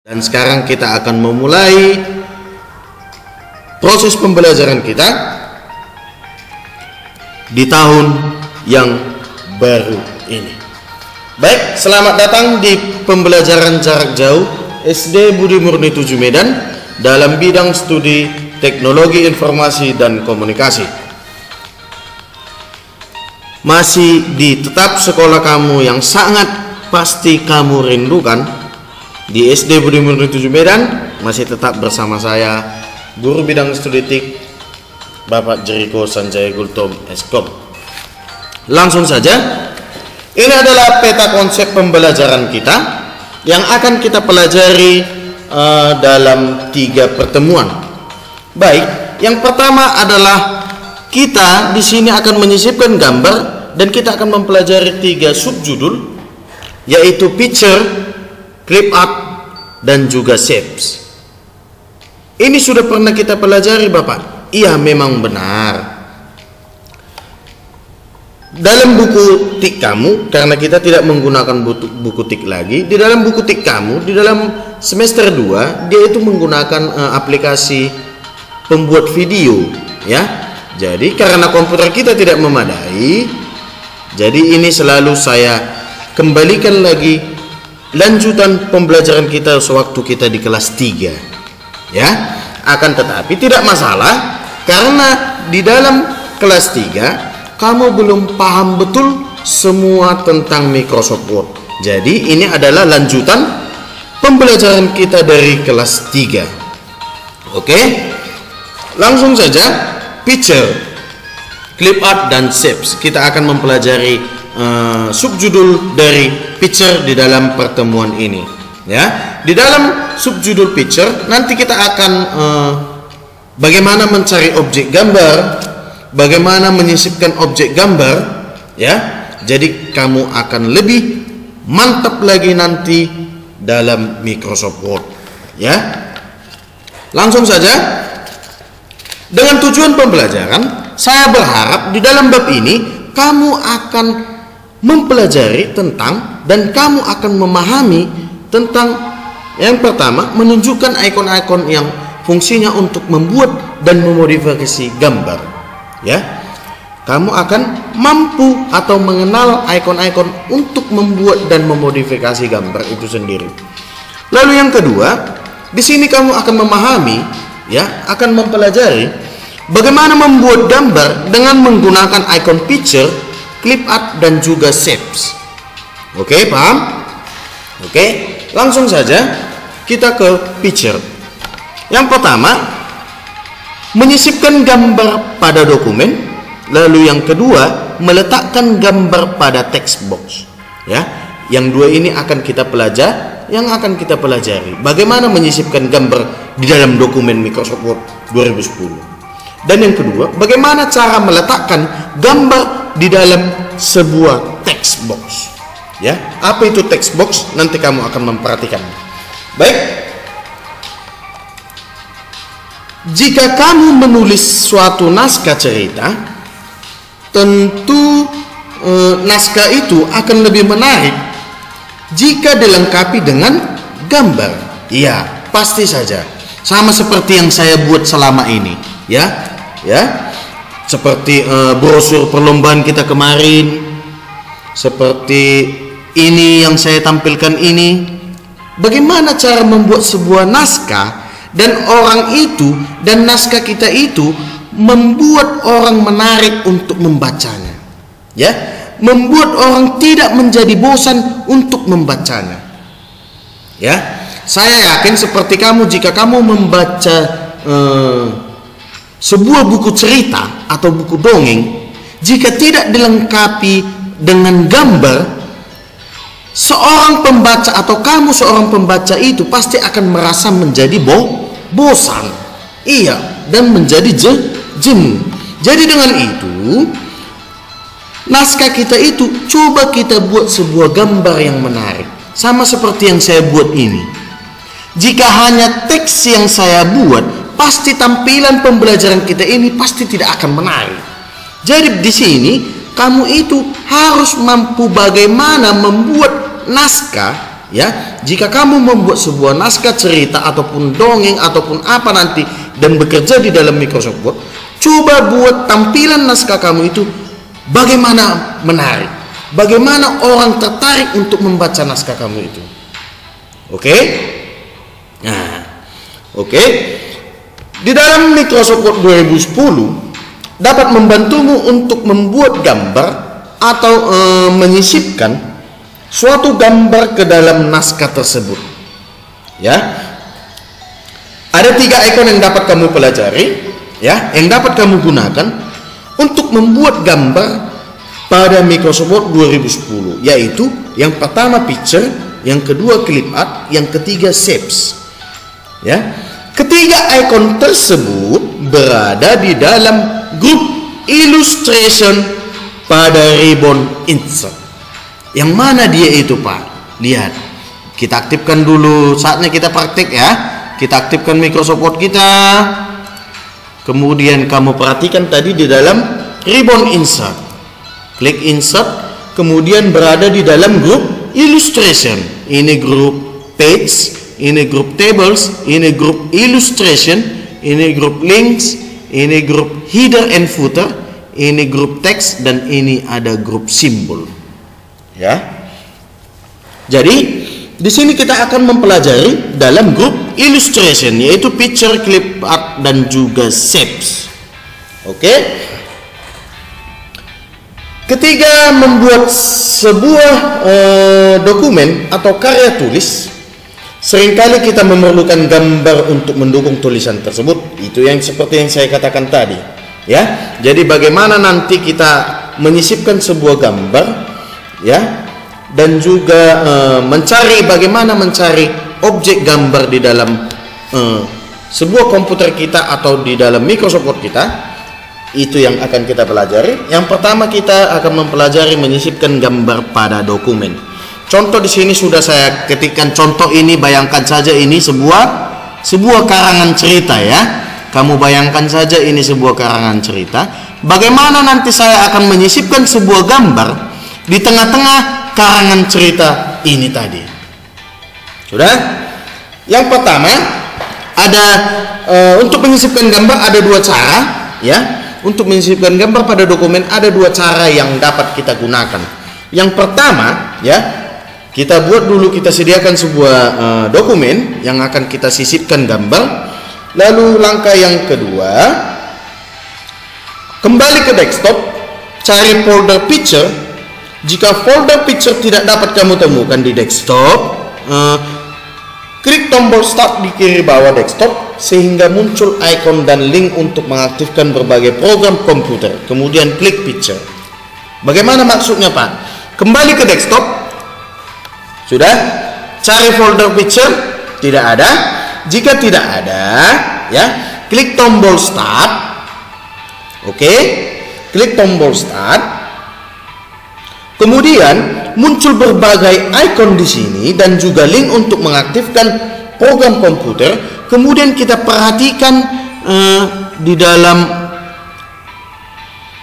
Dan sekarang kita akan memulai proses pembelajaran kita di tahun yang baru ini. Baik, selamat datang di pembelajaran jarak jauh SD Budi Murni 7 Medan dalam bidang studi Teknologi Informasi dan Komunikasi. Masih di tetap sekolah kamu yang sangat pasti kamu rindukan, di SD Budi Murni 7 Medan, masih tetap bersama saya, Guru Bidang Studi TIK, Bapak Jeriko Sanjaya Gultom Eskom. Langsung saja, ini adalah peta konsep pembelajaran kita yang akan kita pelajari dalam 3 pertemuan. Baik, yang pertama adalah kita di sini akan menyisipkan gambar dan kita akan mempelajari 3 subjudul, yaitu picture, clip art, dan juga shapes. Ini sudah pernah kita pelajari, Bapak? Iya, memang benar. Dalam buku tik kamu, karena kita tidak menggunakan buku tik lagi, di dalam buku tik kamu, di dalam semester 2, dia itu menggunakan aplikasi pembuat video, ya. Jadi karena komputer kita tidak memadai, jadi ini selalu saya kembalikan lagi lanjutan pembelajaran kita sewaktu kita di kelas 3, ya. Akan tetapi tidak masalah, karena di dalam kelas 3 kamu belum paham betul semua tentang Microsoft Word. Jadi ini adalah lanjutan pembelajaran kita dari kelas 3. Oke, langsung saja, picture, clip art, dan shapes. Kita akan mempelajari subjudul dari picture di dalam pertemuan ini, ya. Di dalam subjudul picture nanti kita akan bagaimana mencari objek gambar, bagaimana menyisipkan objek gambar, ya. Jadi kamu akan lebih mantap lagi nanti dalam Microsoft Word, ya. Langsung saja, dengan tujuan pembelajaran, saya berharap di dalam bab ini kamu akan mempelajari tentang dan kamu akan memahami tentang, yang pertama, menunjukkan ikon-ikon yang fungsinya untuk membuat dan memodifikasi gambar, ya. Kamu akan mampu atau mengenal ikon-ikon untuk membuat dan memodifikasi gambar itu sendiri. Lalu yang kedua, di sini kamu akan memahami, ya, akan mempelajari bagaimana membuat gambar dengan menggunakan ikon picture, clip art, dan juga shapes. Oke, paham? Oke, langsung saja kita ke picture. Yang pertama, menyisipkan gambar pada dokumen. Lalu yang kedua, meletakkan gambar pada text box, ya. Yang dua ini akan kita pelajari bagaimana menyisipkan gambar di dalam dokumen Microsoft Word 2010. Dan yang kedua, bagaimana cara meletakkan gambar di dalam sebuah text box, ya. Apa itu text box? Nanti kamu akan memperhatikan. Baik, jika kamu menulis suatu naskah cerita, tentu naskah itu akan lebih menarik jika dilengkapi dengan gambar. Iya, pasti saja, sama seperti yang saya buat selama ini, ya. Seperti brosur perlombaan kita kemarin, seperti ini yang saya tampilkan ini. Bagaimana cara membuat sebuah naskah dan orang itu dan naskah kita itu membuat orang menarik untuk membacanya, ya, membuat orang tidak menjadi bosan untuk membacanya, ya. Saya yakin seperti kamu, jika kamu membaca sebuah buku cerita atau buku dongeng, jika tidak dilengkapi dengan gambar, seorang pembaca atau kamu seorang pembaca itu pasti akan merasa menjadi bosan, iya, dan menjadi jenuh. Jadi dengan itu, naskah kita itu coba kita buat sebuah gambar yang menarik, sama seperti yang saya buat ini. Jika hanya teks yang saya buat, pasti tampilan pembelajaran kita ini pasti tidak akan menarik. Jadi di sini kamu itu harus mampu bagaimana membuat naskah ya, jika kamu membuat sebuah naskah cerita ataupun dongeng ataupun apa nanti dan bekerja di dalam Microsoft Word, coba buat tampilan naskah kamu itu bagaimana menarik, bagaimana orang tertarik untuk membaca naskah kamu itu. Oke? Nah, oke. Di dalam Microsoft Word 2010 dapat membantumu untuk membuat gambar atau menyisipkan suatu gambar ke dalam naskah tersebut. Ya. Ada 3 ikon yang dapat kamu pelajari, ya, yang dapat kamu gunakan untuk membuat gambar pada Microsoft Word 2010, yaitu yang pertama picture, yang kedua clip art, yang ketiga shapes. Ya. Ketiga ikon tersebut berada di dalam grup illustration pada ribbon insert. Yang mana dia itu, Pak? Lihat. Kita aktifkan dulu, saatnya kita praktik ya. Kita aktifkan Microsoft Word kita. Kemudian kamu perhatikan tadi di dalam ribbon insert. Klik insert, kemudian berada di dalam grup illustration. Ini grup page, ini grup tables, ini grup illustration, ini grup links, ini grup header and footer, ini grup text, dan ini ada grup simbol. Ya. Jadi di sini kita akan mempelajari dalam grup illustration, yaitu picture, clip art, dan juga shapes. Oke. Ketika membuat sebuah dokumen atau karya tulis, seringkali kita memerlukan gambar untuk mendukung tulisan tersebut. Itu yang seperti yang saya katakan tadi, ya. Jadi bagaimana nanti kita menyisipkan sebuah gambar, ya, dan juga bagaimana mencari objek gambar di dalam sebuah komputer kita atau di dalam Microsoft Word kita. Itu yang akan kita pelajari. Yang pertama kita akan mempelajari menyisipkan gambar pada dokumen. Contoh di sini sudah saya ketikkan contoh ini. Bayangkan saja ini sebuah karangan cerita, ya. Kamu bayangkan saja ini sebuah karangan cerita. Bagaimana nanti saya akan menyisipkan sebuah gambar di tengah-tengah karangan cerita ini tadi. Sudah? Yang pertama ada untuk menyisipkan gambar ada 2 cara, ya. Untuk menyisipkan gambar pada dokumen ada 2 cara yang dapat kita gunakan. Yang pertama, ya, kita buat dulu, kita sediakan sebuah dokumen yang akan kita sisipkan gambar. Lalu langkah yang kedua, kembali ke desktop, cari folder picture. Jika folder picture tidak dapat kamu temukan di desktop, klik tombol start di kiri bawah desktop sehingga muncul ikon dan link untuk mengaktifkan berbagai program komputer. Kemudian klik picture. Bagaimana maksudnya, Pak? Kembali ke desktop. Sudah? Cari folder picture, tidak ada. Jika tidak ada, ya, klik tombol start. Oke. Klik tombol start. Kemudian muncul berbagai ikon di sini dan juga link untuk mengaktifkan program komputer. Kemudian kita perhatikan di dalam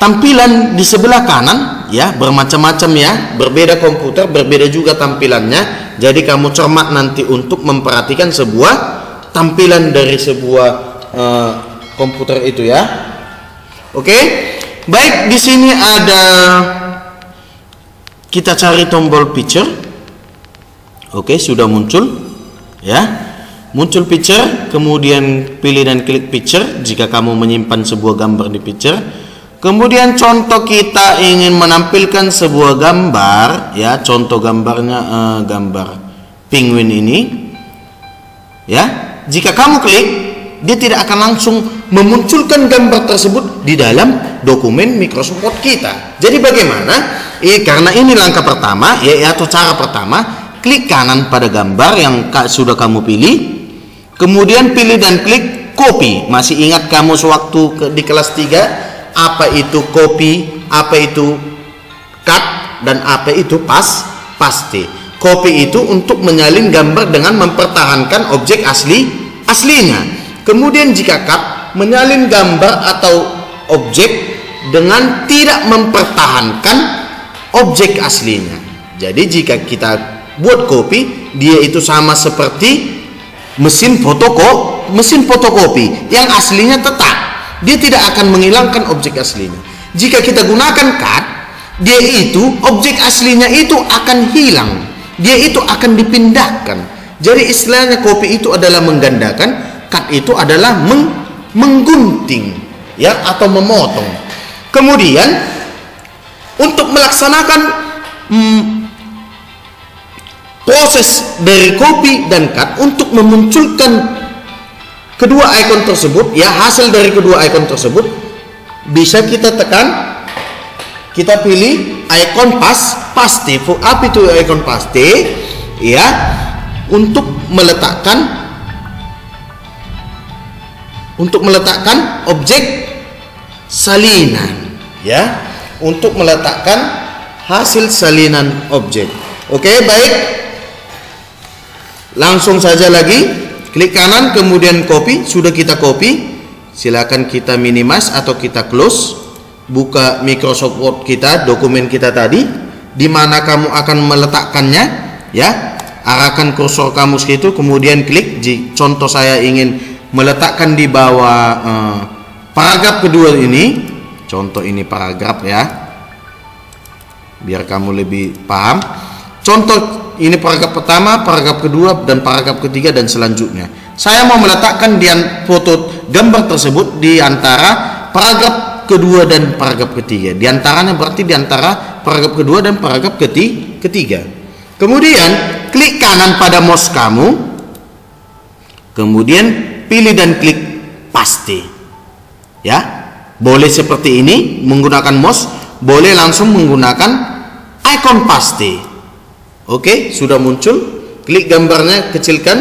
tampilan di sebelah kanan, ya, bermacam-macam, ya, berbeda komputer, berbeda juga tampilannya. Jadi kamu cermat nanti untuk memperhatikan sebuah tampilan dari sebuah komputer itu, ya. Oke. Baik, di sini ada, kita cari tombol picture. Oke, sudah muncul, ya. Muncul picture, kemudian pilih dan klik picture jika kamu menyimpan sebuah gambar di picture. Kemudian contoh kita ingin menampilkan sebuah gambar, ya, contoh gambarnya gambar penguin ini, ya. Jika kamu klik, dia tidak akan langsung memunculkan gambar tersebut di dalam dokumen Microsoft Word kita. Jadi bagaimana? Karena ini langkah pertama, yaitu cara pertama, klik kanan pada gambar yang sudah kamu pilih. Kemudian pilih dan klik copy. Masih ingat kamu sewaktu di kelas 3 apa itu copy, apa itu cut, dan apa itu paste. Copy itu untuk menyalin gambar dengan mempertahankan objek aslinya. Kemudian jika cut, menyalin gambar atau objek dengan tidak mempertahankan objek aslinya. Jadi jika kita buat copy, dia itu sama seperti mesin fotokopi yang aslinya tetap. Dia tidak akan menghilangkan objek aslinya. Jika kita gunakan CAD, dia itu objek aslinya itu akan hilang. Dia itu akan dipindahkan. Jadi istilahnya copy itu adalah menggandakan, CAD itu adalah menggunting, ya, atau memotong. Kemudian untuk melaksanakan proses dari copy dan cut untuk memunculkan kedua ikon tersebut, ya, hasil dari kedua ikon tersebut, bisa kita tekan, kita pilih ikon paste. Apa itu ikon paste? Ya, untuk meletakkan objek salinan, ya, untuk meletakkan hasil salinan objek. Oke, baik. Langsung saja lagi, klik kanan kemudian copy. Sudah kita copy, silakan kita minimize atau kita close. Buka Microsoft Word kita, dokumen kita tadi, di mana kamu akan meletakkannya, ya. Arahkan kursor kamu situ, kemudian klik. Contoh saya ingin meletakkan di bawah paragraf kedua ini. Contoh ini paragraf, ya, biar kamu lebih paham. Contoh ini paragraf pertama, paragraf kedua, dan paragraf ketiga, dan selanjutnya. Saya mau meletakkan foto gambar tersebut di antara paragraf kedua dan paragraf ketiga. Di antaranya berarti di antara paragraf kedua dan paragraf ketiga. Kemudian klik kanan pada mouse kamu, kemudian pilih dan klik paste. Ya, boleh seperti ini menggunakan mouse, boleh langsung menggunakan ikon paste. Oke, sudah muncul. Klik gambarnya, kecilkan.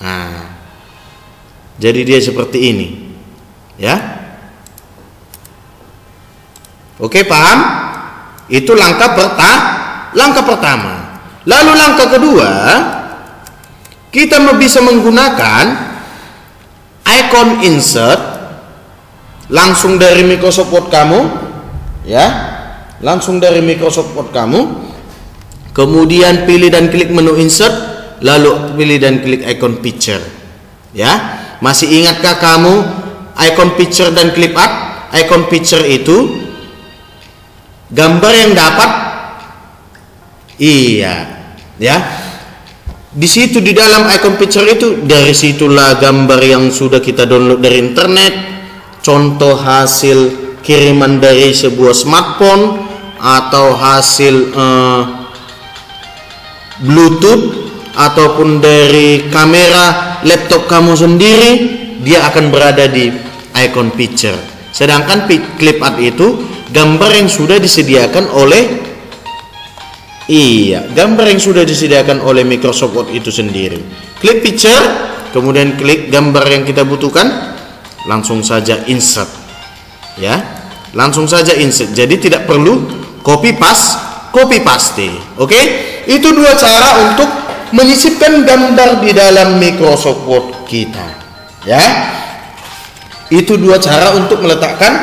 Nah, jadi dia seperti ini, ya. Oke, paham? Itu langkah pertama. Lalu langkah kedua, kita bisa menggunakan ikon insert langsung dari Microsoft Word kamu, ya. Langsung dari Microsoft Word kamu. Kemudian pilih dan klik menu insert, lalu pilih dan klik icon picture, ya. Masih ingatkah kamu icon picture dan clip art? Icon picture itu gambar yang dapat, iya, ya. Di situ di dalam icon picture itu, dari situlah gambar yang sudah kita download dari internet, contoh hasil kiriman dari sebuah smartphone atau hasil Bluetooth ataupun dari kamera laptop kamu sendiri, dia akan berada di icon picture. Sedangkan clip art itu gambar yang sudah disediakan oleh Microsoft Word itu sendiri. Klik picture, kemudian klik gambar yang kita butuhkan, langsung saja insert, ya. Langsung saja insert. Jadi tidak perlu copy paste. Oke? Itu dua cara untuk menyisipkan gambar di dalam Microsoft Word kita, ya. Itu dua cara untuk meletakkan,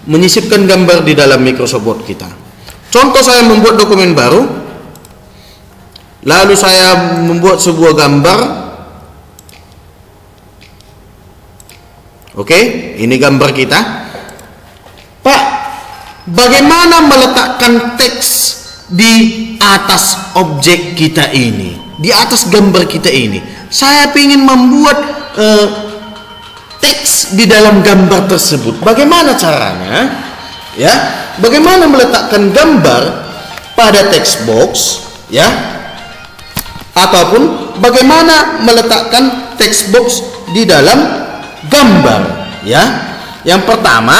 menyisipkan gambar di dalam Microsoft Word kita. Contoh, saya membuat dokumen baru, lalu saya membuat sebuah gambar. Oke, ini gambar kita. Pak, bagaimana meletakkan teks di atas objek kita ini, di atas gambar kita ini? Saya ingin membuat teks di dalam gambar tersebut. Bagaimana caranya? Ya, bagaimana meletakkan gambar pada text box, ya? Ataupun bagaimana meletakkan text box di dalam gambar, ya? Yang pertama,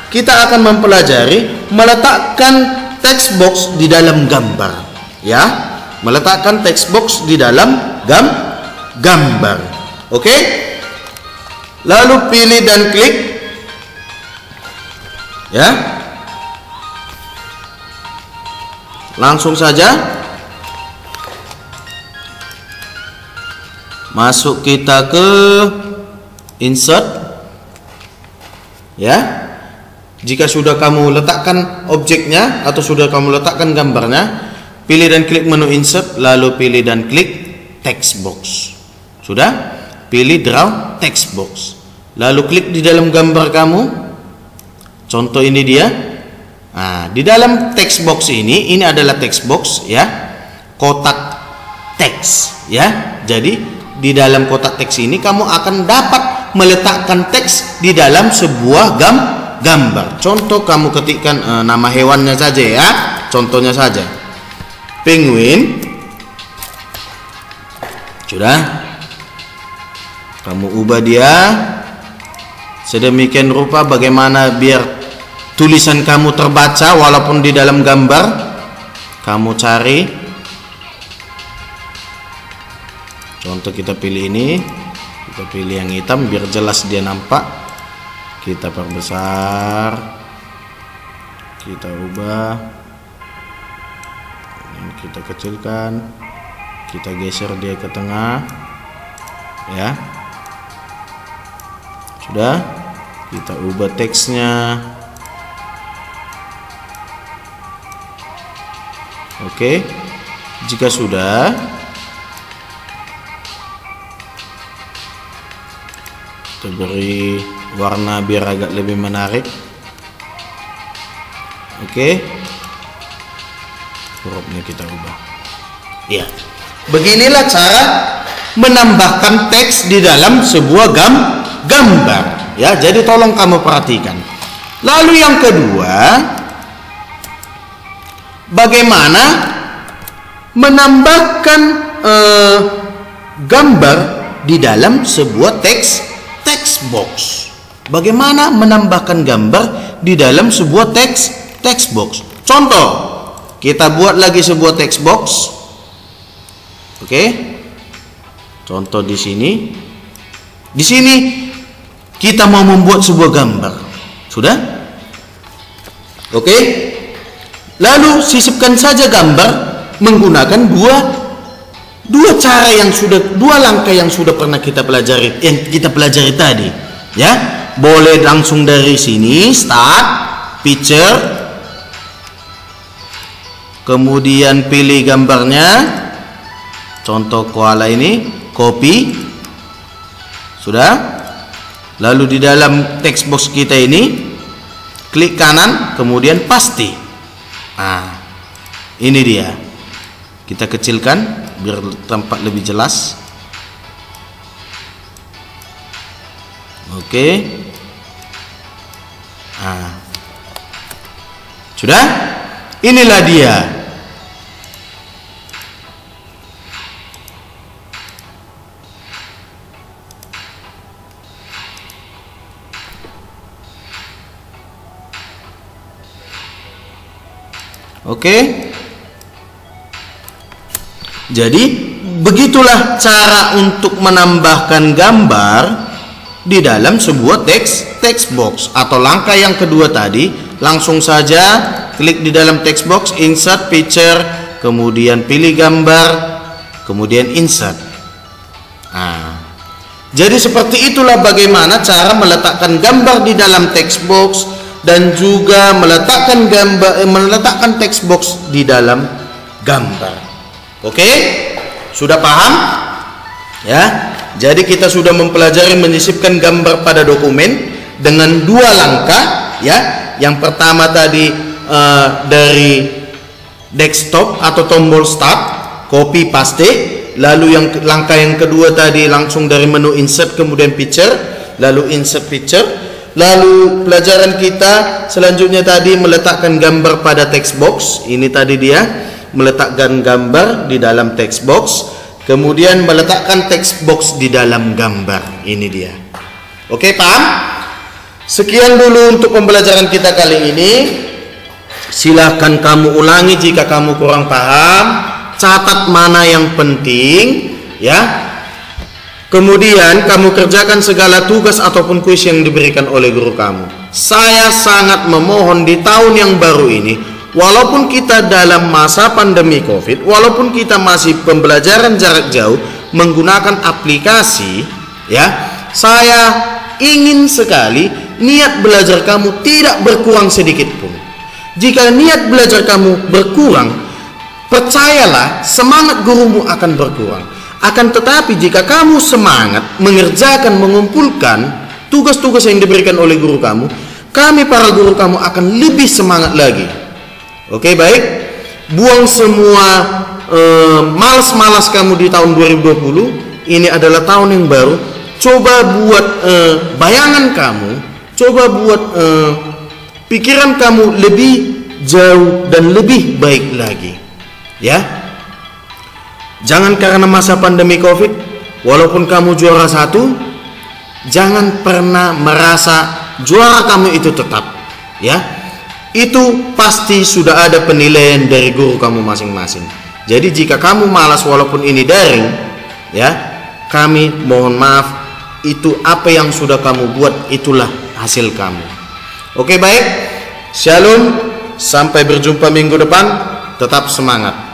kita akan mempelajari meletakkan text box di dalam gambar, ya. Meletakkan text box di dalam gambar. Oke? Lalu pilih dan klik, ya. Langsung saja masuk kita ke insert, ya. Jika sudah kamu letakkan objeknya atau sudah kamu letakkan gambarnya, pilih dan klik menu insert, lalu pilih dan klik text box. Sudah? Pilih draw text box, lalu klik di dalam gambar kamu. Contoh ini dia. Nah, di dalam text box ini adalah text box ya, kotak teks ya. Jadi di dalam kotak teks ini kamu akan dapat meletakkan teks di dalam sebuah gambar. Contoh kamu ketikkan nama hewannya saja ya. Contohnya saja penguin. Sudah? Kamu ubah dia sedemikian rupa bagaimana biar tulisan kamu terbaca walaupun di dalam gambar. Kamu cari. Contoh kita pilih ini. Kita pilih yang hitam biar jelas dia nampak. Kita perbesar, kita ubah, kita kecilkan, kita geser dia ke tengah ya. Sudah, kita ubah teksnya. Oke, jika sudah, kita beri warna biar agak lebih menarik. Oke, hurufnya kita ubah ya. Beginilah cara menambahkan teks di dalam sebuah gambar ya. Jadi tolong kamu perhatikan. Lalu yang kedua, bagaimana menambahkan gambar di dalam sebuah text box. Bagaimana menambahkan gambar di dalam sebuah text box? Contoh, kita buat lagi sebuah text box. Oke. Contoh di sini. Di sini kita mau membuat sebuah gambar. Sudah? Oke. Lalu sisipkan saja gambar menggunakan dua cara yang sudah, dua langkah yang sudah pernah kita pelajari tadi ya. Boleh langsung dari sini start picture, kemudian pilih gambarnya, contoh koala ini, copy. Sudah. Lalu di dalam text box kita ini klik kanan, kemudian paste. Nah, ini dia. Kita kecilkan biar tampak lebih jelas. Oke. Nah, sudah? Inilah dia. Oke. Jadi begitulah cara untuk menambahkan gambar di dalam sebuah text box. Atau langkah yang kedua tadi, langsung saja klik di dalam text box, insert picture, kemudian pilih gambar, kemudian insert. Nah, jadi seperti itulah bagaimana cara meletakkan gambar di dalam text box dan juga meletakkan text box di dalam gambar. Oke, sudah paham? Ya, jadi kita sudah mempelajari menyisipkan gambar pada dokumen dengan dua langkah. Ya, yang pertama tadi dari desktop atau tombol start, copy paste. Lalu langkah yang kedua tadi langsung dari menu insert, kemudian picture, lalu insert picture. Lalu pelajaran kita selanjutnya tadi meletakkan gambar pada text box. Ini tadi dia, meletakkan gambar di dalam text box, kemudian meletakkan text box di dalam gambar. Ini dia. Oke, paham? Sekian dulu untuk pembelajaran kita kali ini. Silahkan kamu ulangi jika kamu kurang paham. Catat mana yang penting ya. Kemudian kamu kerjakan segala tugas ataupun kuis yang diberikan oleh guru kamu. Saya sangat memohon di tahun yang baru ini, walaupun kita dalam masa pandemi COVID, walaupun kita masih pembelajaran jarak jauh menggunakan aplikasi, ya, saya ingin sekali niat belajar kamu tidak berkurang sedikit pun. Jika niat belajar kamu berkurang, percayalah semangat gurumu akan berkurang. Akan tetapi jika kamu semangat mengerjakan, mengumpulkan tugas-tugas yang diberikan oleh guru kamu, kami para guru kamu akan lebih semangat lagi. Oke, baik. Buang semua malas-malas kamu di tahun 2020. Ini adalah tahun yang baru. Coba buat bayangan kamu, coba buat pikiran kamu lebih jauh dan lebih baik lagi. Ya. Jangan karena masa pandemi Covid, walaupun kamu juara 1, jangan pernah merasa juara kamu itu tetap, ya. Itu pasti sudah ada penilaian dari guru kamu masing-masing. Jadi jika kamu malas walaupun ini daring, ya, kami mohon maaf, itu apa yang sudah kamu buat itulah hasil kamu. Oke, baik. Shalom, sampai berjumpa minggu depan. Tetap semangat.